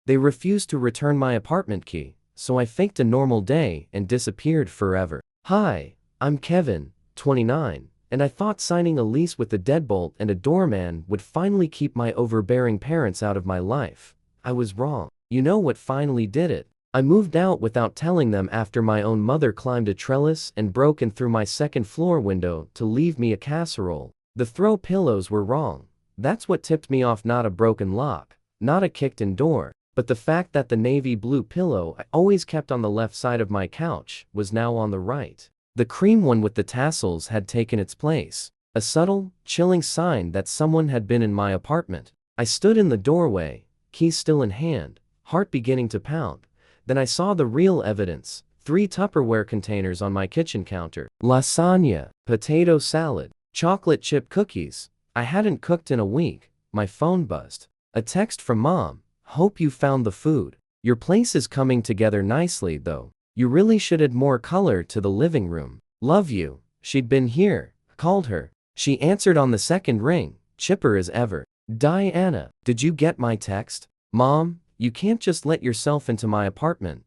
They refused to return my apartment key, so I faked a normal day and disappeared forever. Hi, I'm Kevin, 29, and I thought signing a lease with a deadbolt and a doorman would finally keep my overbearing parents out of my life. I was wrong. You know what finally did it? I moved out without telling them after my own mother climbed a trellis and broke in through my second-floor window to leave me a casserole. The throw pillows were wrong. That's what tipped me off, not a broken lock, not a kicked-in door, but the fact that the navy blue pillow I always kept on the left side of my couch was now on the right. The cream one with the tassels had taken its place, a subtle, chilling sign that someone had been in my apartment. I stood in the doorway, key still in hand, heart beginning to pound. Then I saw the real evidence, 3 Tupperware containers on my kitchen counter. Lasagna, potato salad, chocolate chip cookies. I hadn't cooked in a week. My phone buzzed. A text from Mom. Hope you found the food. Your place is coming together nicely though. You really should add more color to the living room. Love you. She'd been here. Called her. She answered on the second ring, chipper as ever. Diana, did you get my text? Mom, you can't just let yourself into my apartment.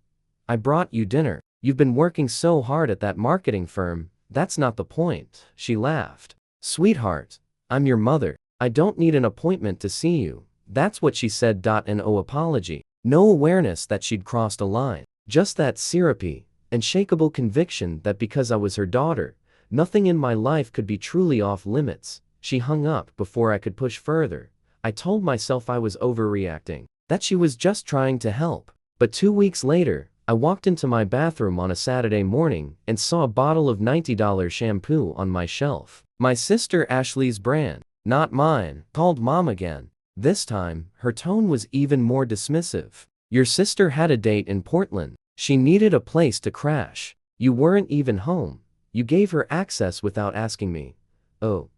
I brought you dinner. You've been working so hard at that marketing firm. That's not the point. She laughed. Sweetheart, I'm your mother. I don't need an appointment to see you. That's what she said. No apology. No awareness that she'd crossed a line. Just that syrupy, unshakable conviction that because I was her daughter, nothing in my life could be truly off limits. She hung up before I could push further. I told myself I was overreacting, that she was just trying to help. But 2 weeks later, I walked into my bathroom on a Saturday morning and saw a bottle of $90 shampoo on my shelf. My sister Ashley's brand, not mine, called Mom again. This time, her tone was even more dismissive. Your sister had a date in Portland. She needed a place to crash. You weren't even home. You gave her access without asking me. Oh,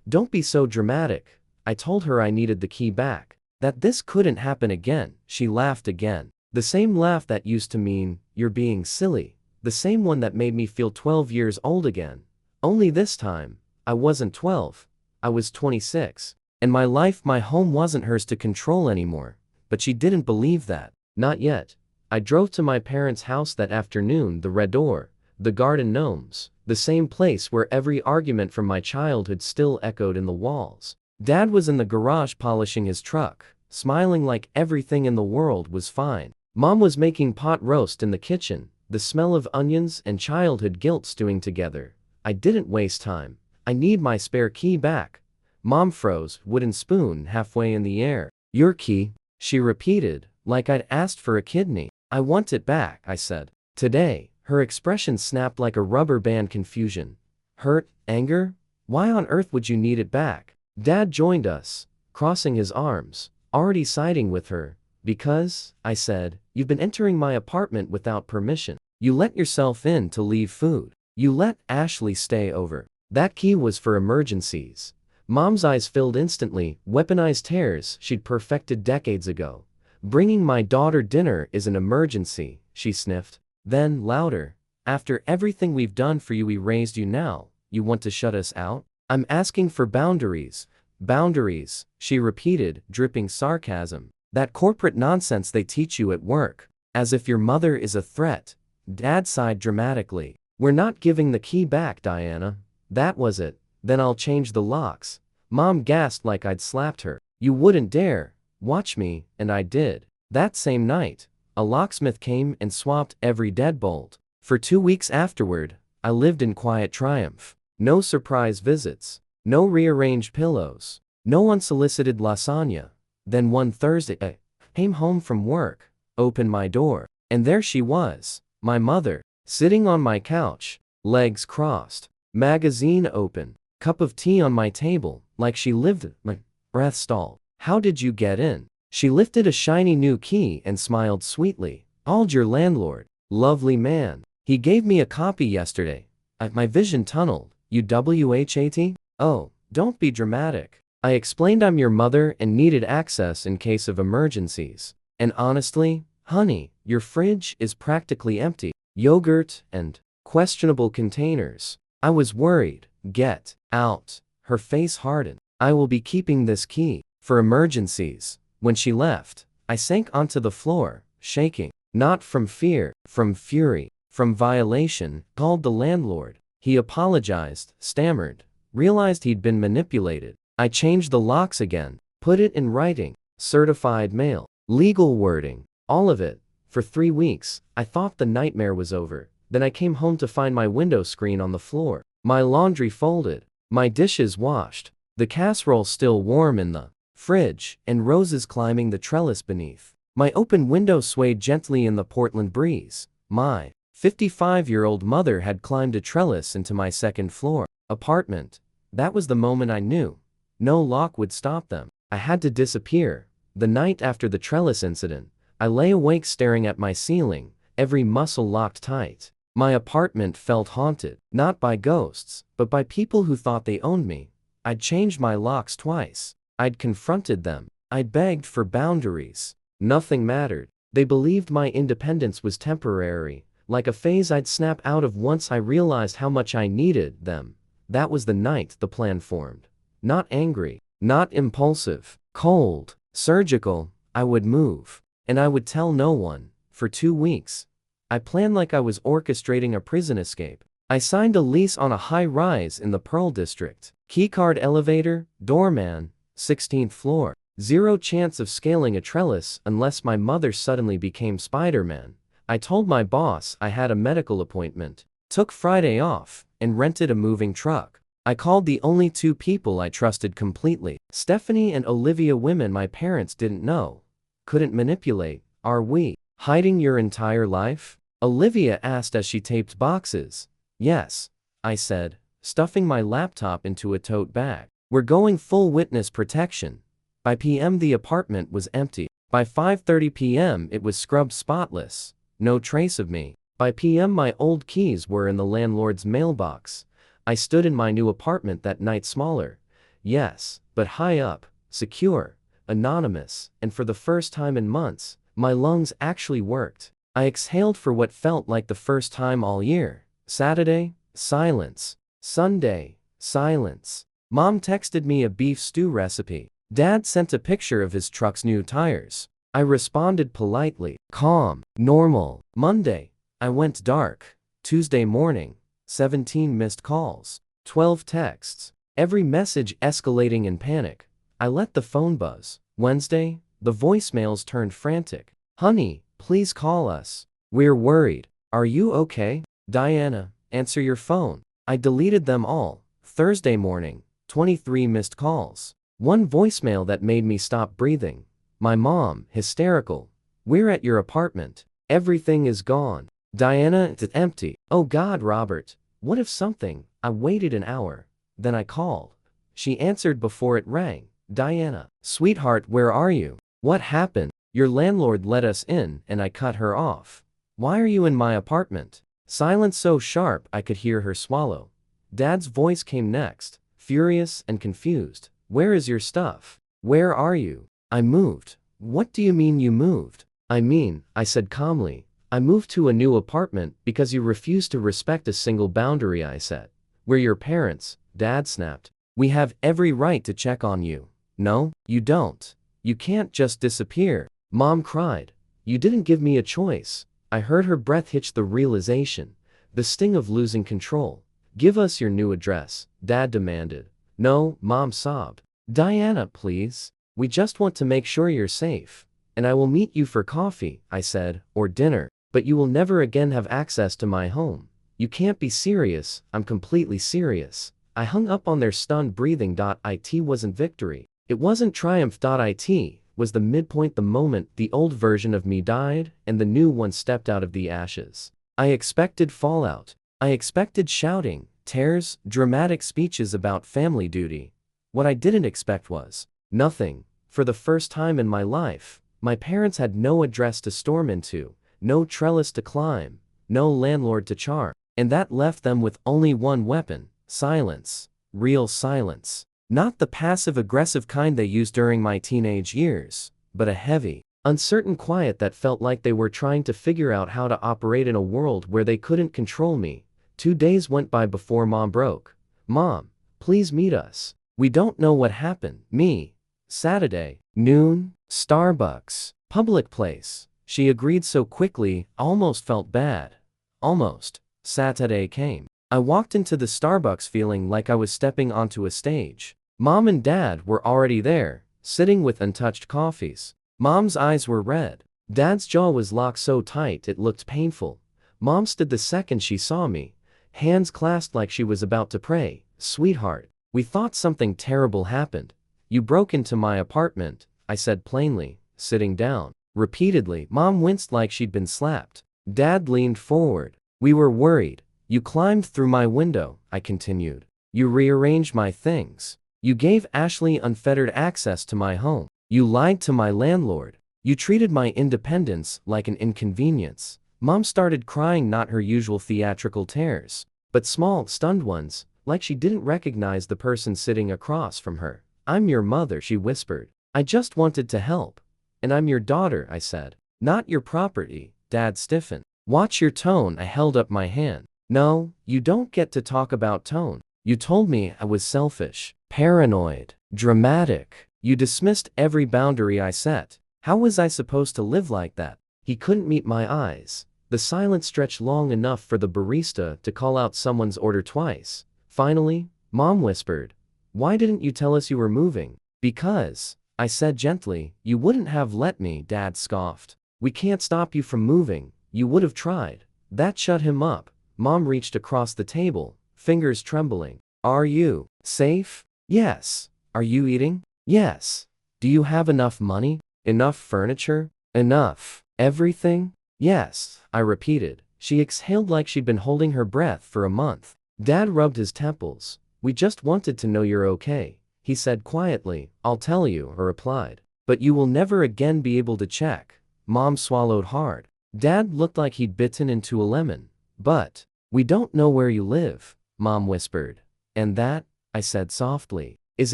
don't be so dramatic. I told her I needed the key back. That this couldn't happen again. She laughed again. The same laugh that used to mean, you're being silly. The same one that made me feel 12 years old again. Only this time, I wasn't 12. I was 26. And my life, my home wasn't hers to control anymore. But she didn't believe that. Not yet. I drove to my parents' house that afternoon, the red door, the garden gnomes, the same place where every argument from my childhood still echoed in the walls. Dad was in the garage polishing his truck, smiling like everything in the world was fine. Mom was making pot roast in the kitchen, the smell of onions and childhood guilt stewing together. I didn't waste time. I need my spare key back. Mom froze, wooden spoon halfway in the air. Your key, she repeated, like I'd asked for a kidney. I want it back, I said. Today, her expression snapped like a rubber band. Confusion. Hurt? Anger? Why on earth would you need it back? Dad joined us, crossing his arms, already siding with her. Because, I said, you've been entering my apartment without permission. You let yourself in to leave food. You let Ashley stay over. That key was for emergencies. Mom's eyes filled instantly, weaponized tears she'd perfected decades ago. Bringing my daughter dinner is an emergency, she sniffed. Then, louder, after everything we've done for you, we raised you, now you want to shut us out? I'm asking for boundaries. Boundaries, she repeated, dripping sarcasm. That corporate nonsense they teach you at work. As if your mother is a threat. Dad sighed dramatically. We're not giving the key back, Diana. That was it. Then I'll change the locks. Mom gasped like I'd slapped her. You wouldn't dare. Watch me, and I did. That same night, a locksmith came and swapped every deadbolt. For 2 weeks afterward, I lived in quiet triumph. No surprise visits. No rearranged pillows. No unsolicited lasagna. Then one Thursday, I came home from work, opened my door, and there she was, my mother, sitting on my couch, legs crossed, magazine open, cup of tea on my table, like she lived it. My breath stalled. How did you get in? She lifted a shiny new key and smiled sweetly. Called your landlord. Lovely man. He gave me a copy yesterday. My vision tunneled. UWHAT? Oh, don't be dramatic. I explained I'm your mother and needed access in case of emergencies. And honestly, honey, your fridge is practically empty. Yogurt and questionable containers. I was worried. Get out. Her face hardened. I will be keeping this key for emergencies. When she left, I sank onto the floor, shaking. Not from fear, from fury, from violation. Called the landlord. He apologized, stammered, realized he'd been manipulated. I changed the locks again, put it in writing, certified mail, legal wording, all of it. For 3 weeks, I thought the nightmare was over. Then I came home to find my window screen on the floor, my laundry folded, my dishes washed, the casserole still warm in the fridge, and roses climbing the trellis beneath. My open window swayed gently in the Portland breeze. My 55-year-old mother had climbed a trellis into my second-floor apartment. That was the moment I knew. No lock would stop them. I had to disappear. The night after the trellis incident, I lay awake staring at my ceiling, every muscle locked tight. My apartment felt haunted, not by ghosts, but by people who thought they owned me. I'd changed my locks twice. I'd confronted them. I'd begged for boundaries. Nothing mattered. They believed my independence was temporary, like a phase I'd snap out of once I realized how much I needed them. That was the night the plan formed. Not angry, not impulsive, cold, surgical. I would move. And I would tell no one. For 2 weeks. I planned like I was orchestrating a prison escape. I signed a lease on a high-rise in the Pearl District. Keycard elevator, doorman, 16th floor. Zero chance of scaling a trellis unless my mother suddenly became Spider-Man. I told my boss I had a medical appointment, took Friday off, and rented a moving truck. I called the only 2 people I trusted completely. Stephanie and Olivia, women my parents didn't know. Couldn't manipulate. Are we hiding your entire life? Olivia asked as she taped boxes. Yes, I said, stuffing my laptop into a tote bag. We're going full witness protection. By PM the apartment was empty. By 5:30 PM it was scrubbed spotless. No trace of me. By PM my old keys were in the landlord's mailbox. I stood in my new apartment that night, smaller. Yes, but high up, secure, anonymous, and for the first time in months, my lungs actually worked. I exhaled for what felt like the first time all year. Saturday, silence. Sunday, silence. Mom texted me a beef stew recipe. Dad sent a picture of his truck's new tires. I responded politely, calm, normal. Monday, I went dark. Tuesday morning, 17 missed calls, 12 texts, every message escalating in panic. I let the phone buzz. Wednesday, the voicemails turned frantic. Honey, please call us. We're worried. Are you okay? Diana, answer your phone. I deleted them all. Thursday morning, 23 missed calls. One voicemail that made me stop breathing. My mom, hysterical. We're at your apartment. Everything is gone. Diana, it's empty. Oh God, Robert. What if something? I waited an hour. Then I called. She answered before it rang. Diana, sweetheart, where are you? What happened? Your landlord let us in and I cut her off. Why are you in my apartment? Silence so sharp I could hear her swallow. Dad's voice came next, furious and confused. Where is your stuff? Where are you? I moved. What do you mean you moved? I said calmly, I moved to a new apartment because you refused to respect a single boundary I set. We're your parents, Dad snapped. We have every right to check on you. No, you don't. You can't just disappear. Mom cried. You didn't give me a choice. I heard her breath hitch, the realization, the sting of losing control. Give us your new address, Dad demanded. No, Mom sobbed. Diana, please. We just want to make sure you're safe. And I will meet you for coffee, I said, or dinner, but you will never again have access to my home. You can't be serious. I'm completely serious. I hung up on their stunned breathing. It wasn't victory. It wasn't triumph. It was the midpoint, the moment the old version of me died and the new one stepped out of the ashes. I expected fallout. I expected shouting, tears, dramatic speeches about family duty. What I didn't expect was nothing. For the first time in my life, my parents had no address to storm into, no trellis to climb, no landlord to charm. And that left them with only one weapon: silence. Real silence. Not the passive-aggressive kind they used during my teenage years, but a heavy, uncertain quiet that felt like they were trying to figure out how to operate in a world where they couldn't control me. 2 days went by before Mom broke. Mom, please meet us. We don't know what happened. Me. Saturday, noon, Starbucks, Public place. She agreed so quickly, I almost felt bad. Almost. Saturday came. I walked into the Starbucks feeling like I was stepping onto a stage. Mom and Dad were already there, sitting with untouched coffees. Mom's eyes were red. Dad's jaw was locked so tight it looked painful. Mom stood the second she saw me, hands clasped like she was about to pray. Sweetheart, we thought something terrible happened. You broke into my apartment, I said plainly, sitting down. Repeatedly, Mom winced like she'd been slapped. Dad leaned forward. We were worried. You climbed through my window, I continued. You rearranged my things. You gave Ashley unfettered access to my home. You lied to my landlord. You treated my independence like an inconvenience. Mom started crying, not her usual theatrical tears, but small, stunned ones, like she didn't recognize the person sitting across from her. I'm your mother, she whispered. I just wanted to help. And I'm your daughter, I said. Not your property. Dad stiffened. Watch your tone, I held up my hand. No, you don't get to talk about tone. You told me I was selfish, paranoid, dramatic. You dismissed every boundary I set. How was I supposed to live like that? He couldn't meet my eyes. The silence stretched long enough for the barista to call out someone's order twice. Finally, Mom whispered, "Why didn't you tell us you were moving?" Because, I said gently. You wouldn't have let me, Dad scoffed. We can't stop you from moving. You would have tried. That shut him up. Mom reached across the table, fingers trembling. Are you safe? Yes. Are you eating? Yes. Do you have enough money? Enough furniture? Enough. Everything? Yes, I repeated. She exhaled like she'd been holding her breath for a month. Dad rubbed his temples. We just wanted to know you're okay, he said quietly. I'll tell you, I replied. But you will never again be able to check. Mom swallowed hard. Dad looked like he'd bitten into a lemon. But, we don't know where you live, Mom whispered. And that, I said softly, is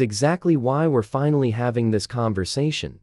exactly why we're finally having this conversation.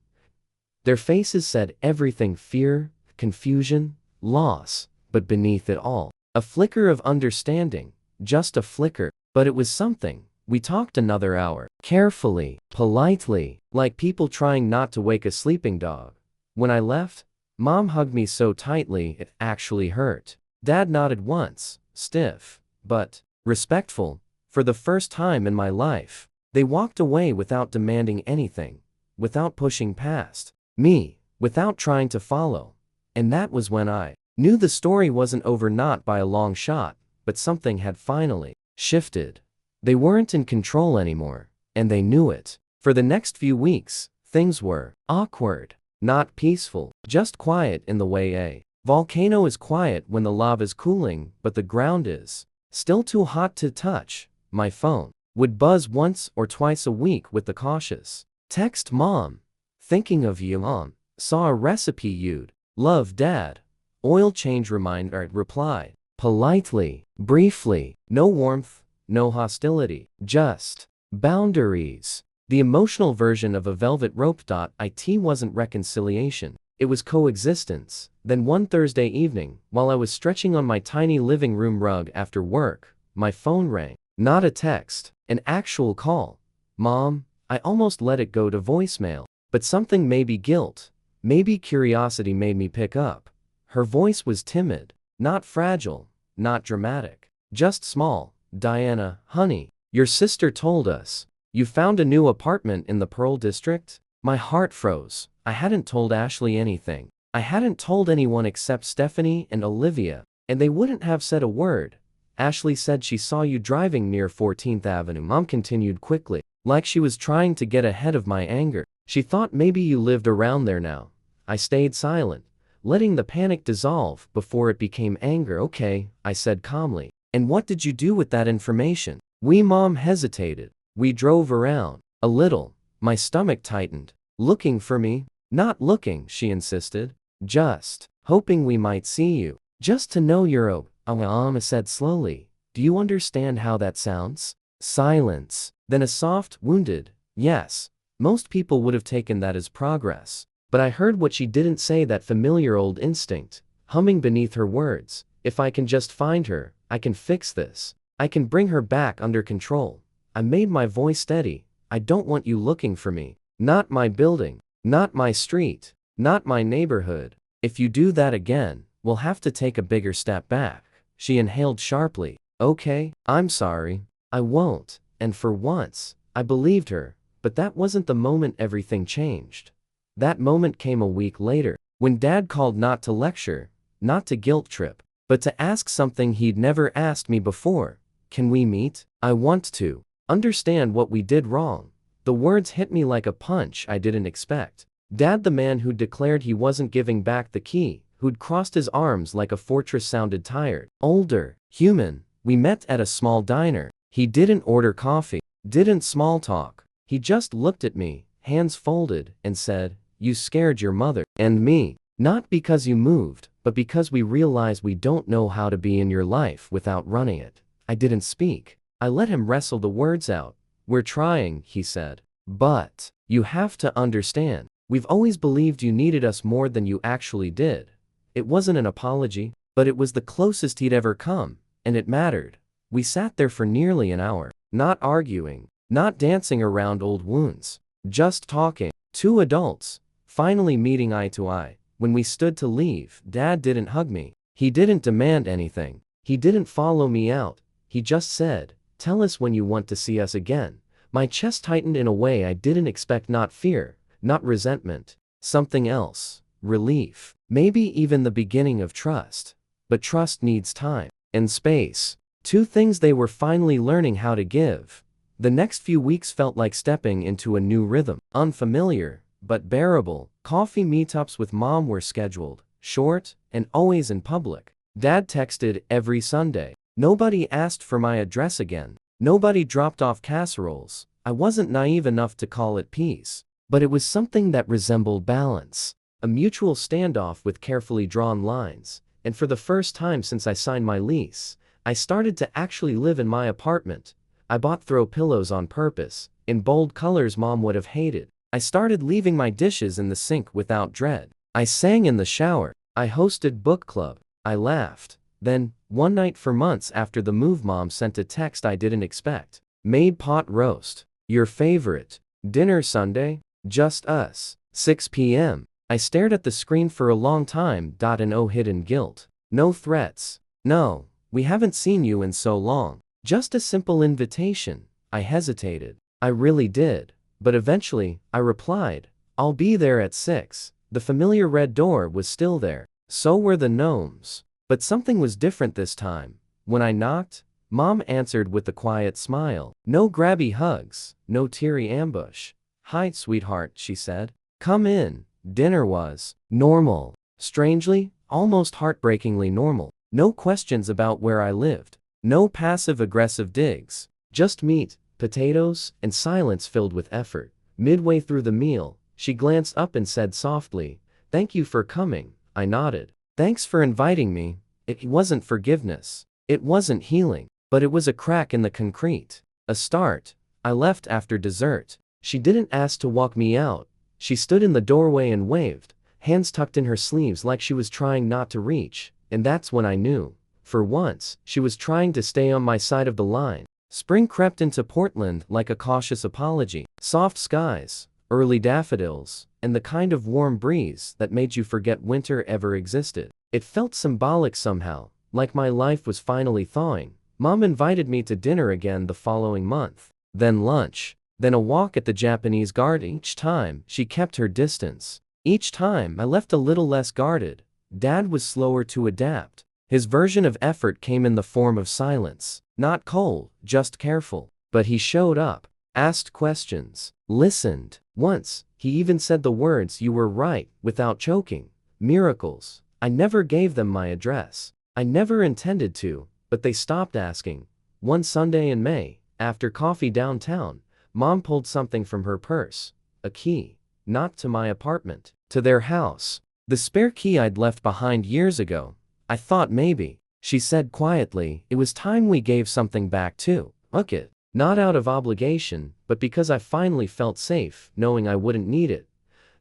Their faces said everything: fear, confusion, loss, but beneath it all, a flicker of understanding, just a flicker, but it was something. We talked another hour, carefully, politely, like people trying not to wake a sleeping dog. When I left, Mom hugged me so tightly it actually hurt. Dad nodded once, stiff, but respectful. For the first time in my life, they walked away without demanding anything, without pushing past me, without trying to follow. And that was when I knew the story wasn't over, not by a long shot, but something had finally shifted. They weren't in control anymore, and they knew it. For the next few weeks, things were awkward, not peaceful, just quiet in the way a volcano is quiet when the lava's cooling, but the ground is still too hot to touch. My phone would buzz once or twice a week with the cautious text, "Mom, thinking of you, Mom. Saw a recipe you'd love, Dad." Oil change reminder, I'd reply, politely, briefly, no warmth, no hostility, just boundaries. The emotional version of a velvet rope. It wasn't reconciliation, it was coexistence. Then one Thursday evening, while I was stretching on my tiny living room rug after work, my phone rang. Not a text, an actual call. Mom, I almost let it go to voicemail, but something, maybe guilt, maybe curiosity, made me pick up. Her voice was timid, not fragile, not dramatic, just small. Diana, honey, your sister told us you found a new apartment in the Pearl District? My heart froze. I hadn't told Ashley anything. I hadn't told anyone except Stephanie and Olivia, and they wouldn't have said a word. Ashley said she saw you driving near 14th Avenue. Mom continued quickly, like she was trying to get ahead of my anger. She thought maybe you lived around there now. I stayed silent, letting the panic dissolve before it became anger. Okay, I said calmly. And what did you do with that information? Mom hesitated. We drove around. A little. My stomach tightened. Looking for me? Not looking, she insisted. Just hoping we might see you. Just to know you're okay. I said slowly. Do you understand how that sounds? Silence. Then a soft, wounded, yes. Most people would have taken that as progress. But I heard what she didn't say, that familiar old instinct, humming beneath her words. If I can just find her, I can fix this. I can bring her back under control. I made my voice steady. I don't want you looking for me. Not my building. Not my street. Not my neighborhood. If you do that again, we'll have to take a bigger step back. She inhaled sharply. Okay, I'm sorry. I won't. And for once, I believed her, but that wasn't the moment everything changed. That moment came a week later, when Dad called not to lecture, not to guilt trip, but to ask something he'd never asked me before. Can we meet? I want to understand what we did wrong. The words hit me like a punch I didn't expect. Dad, the man who'd declared he wasn't giving back the key, who'd crossed his arms like a fortress, sounded tired. Older, human. We met at a small diner. He didn't order coffee, didn't small talk. He just looked at me, hands folded, and said, "You scared your mother and me. Not because you moved, but because we realize we don't know how to be in your life without running it." I didn't speak. I let him wrestle the words out. "We're trying," he said. "But you have to understand, we've always believed you needed us more than you actually did." It wasn't an apology, but it was the closest he'd ever come, and it mattered. We sat there for nearly an hour, not arguing, not dancing around old wounds, just talking. Two adults, finally meeting eye to eye. When we stood to leave, Dad didn't hug me. He didn't demand anything. He didn't follow me out. He just said, "Tell us when you want to see us again." My chest tightened in a way I didn't expect, not fear, not resentment, something else, relief, maybe even the beginning of trust. But trust needs time and space. Two things they were finally learning how to give. The next few weeks felt like stepping into a new rhythm, unfamiliar, but bearable. Coffee meetups with Mom were scheduled, short, and always in public. Dad texted every Sunday. Nobody asked for my address again. Nobody dropped off casseroles. I wasn't naive enough to call it peace. But it was something that resembled balance. A mutual standoff with carefully drawn lines. And for the first time since I signed my lease, I started to actually live in my apartment. I bought throw pillows on purpose, in bold colors Mom would have hated. I started leaving my dishes in the sink without dread. I sang in the shower. I hosted book club. I laughed. Then, one night for months after the move, Mom sent a text I didn't expect. "Made pot roast. Your favorite. Dinner Sunday? Just us. 6 p.m. I stared at the screen for a long time. No hidden guilt. No threats. No, "We haven't seen you in so long." Just a simple invitation. I hesitated. I really did. But eventually, I replied, "I'll be there at 6. The familiar red door was still there. So were the gnomes. But something was different this time. When I knocked, Mom answered with a quiet smile. No grabby hugs, no teary ambush. "Hi, sweetheart," she said. "Come in." Dinner was normal. Strangely, almost heartbreakingly normal. No questions about where I lived. No passive-aggressive digs. Just meat, potatoes, and silence filled with effort. Midway through the meal, she glanced up and said softly, "Thank you for coming." I nodded. "Thanks for inviting me." It wasn't forgiveness. It wasn't healing. But it was a crack in the concrete. A start. I left after dessert. She didn't ask to walk me out. She stood in the doorway and waved, hands tucked in her sleeves like she was trying not to reach. And that's when I knew. For once, she was trying to stay on my side of the line. Spring crept into Portland like a cautious apology. Soft skies, early daffodils, and the kind of warm breeze that made you forget winter ever existed. It felt symbolic somehow, like my life was finally thawing. Mom invited me to dinner again the following month. Then lunch. Then a walk at the Japanese garden. Each time, she kept her distance. Each time, I left a little less guarded. Dad was slower to adapt. His version of effort came in the form of silence. Not cold, just careful. But he showed up, asked questions, listened. Once, he even said the words, "You were right," without choking. Miracles. I never gave them my address. I never intended to, but they stopped asking. One Sunday in May, after coffee downtown, Mom pulled something from her purse. A key. Not to my apartment. To their house. The spare key I'd left behind years ago. I thought maybe, she said quietly, it was time we gave something back too. Look it. Not out of obligation, but because I finally felt safe, knowing I wouldn't need it.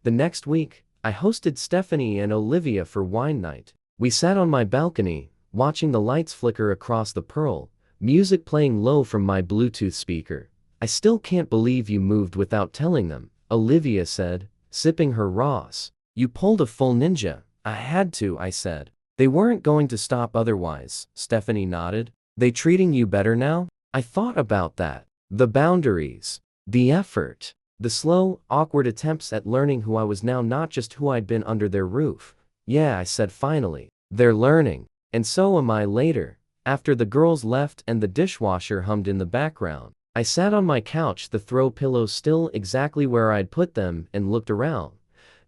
The next week, I hosted Stephanie and Olivia for wine night. We sat on my balcony, watching the lights flicker across the Pearl, music playing low from my Bluetooth speaker. "I still can't believe you moved without telling them," Olivia said, sipping her Ross. You pulled a full ninja. I had to, I said. They weren't going to stop otherwise, Stephanie nodded. They treating you better now? I thought about that. The boundaries. The effort. The slow, awkward attempts at learning who I was now, not just who I'd been under their roof. Yeah, I said finally. They're learning. And so am I later. After the girls left and the dishwasher hummed in the background, I sat on my couch, the throw pillows still exactly where I'd put them, and looked around.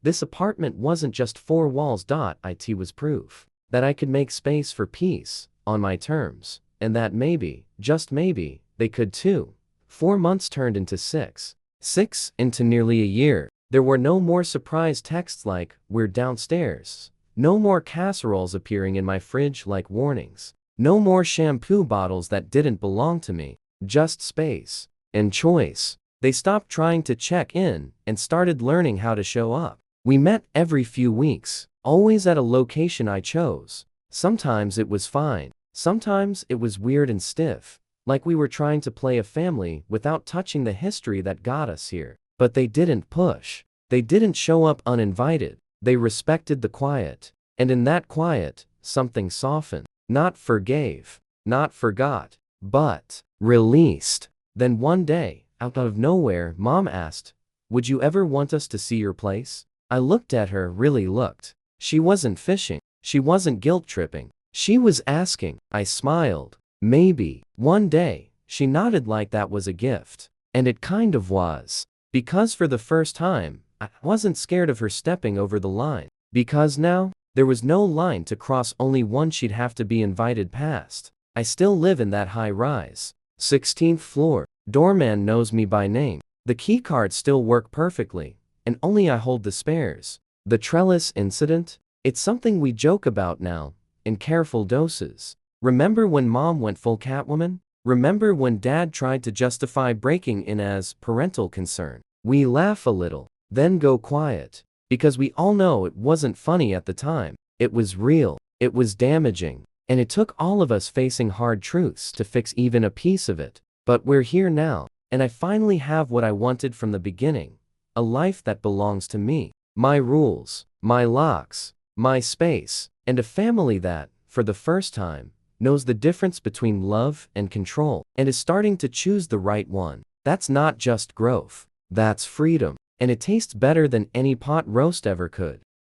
This apartment wasn't just four walls. It was proof that I could make space for peace, on my terms, and that maybe, just maybe, they could too. 4 months turned into 6. 6 into nearly a year. There were no more surprise texts like, "We're downstairs." No more casseroles appearing in my fridge like warnings. No more shampoo bottles that didn't belong to me. Just space. And choice. They stopped trying to check in and started learning how to show up. We met every few weeks, always at a location I chose. Sometimes it was fine. Sometimes it was weird and stiff, like we were trying to play a family without touching the history that got us here. But they didn't push. They didn't show up uninvited. They respected the quiet. And in that quiet, something softened. Not forgave, not forgot, but released. Then one day, out of nowhere, Mom asked, "Would you ever want us to see your place?" I looked at her, really looked. She wasn't fishing. She wasn't guilt-tripping. She was asking. I smiled. Maybe. One day, she nodded like that was a gift. And it kind of was. Because for the first time, I wasn't scared of her stepping over the line. Because now, there was no line to cross, only one she'd have to be invited past. I still live in that high-rise, 16th floor. Doorman knows me by name. The keycards still work perfectly, and only I hold the spares. The trellis incident? It's something we joke about now, in careful doses. Remember when Mom went full Catwoman? Remember when Dad tried to justify breaking in as parental concern? We laugh a little, then go quiet. Because we all know it wasn't funny at the time. It was real. It was damaging. And it took all of us facing hard truths to fix even a piece of it. But we're here now, and I finally have what I wanted from the beginning. A life that belongs to me. My rules, my locks, my space, and a family that, for the first time, knows the difference between love and control, and is starting to choose the right one. That's not just growth. That's freedom. And it tastes better than any pot roast ever could.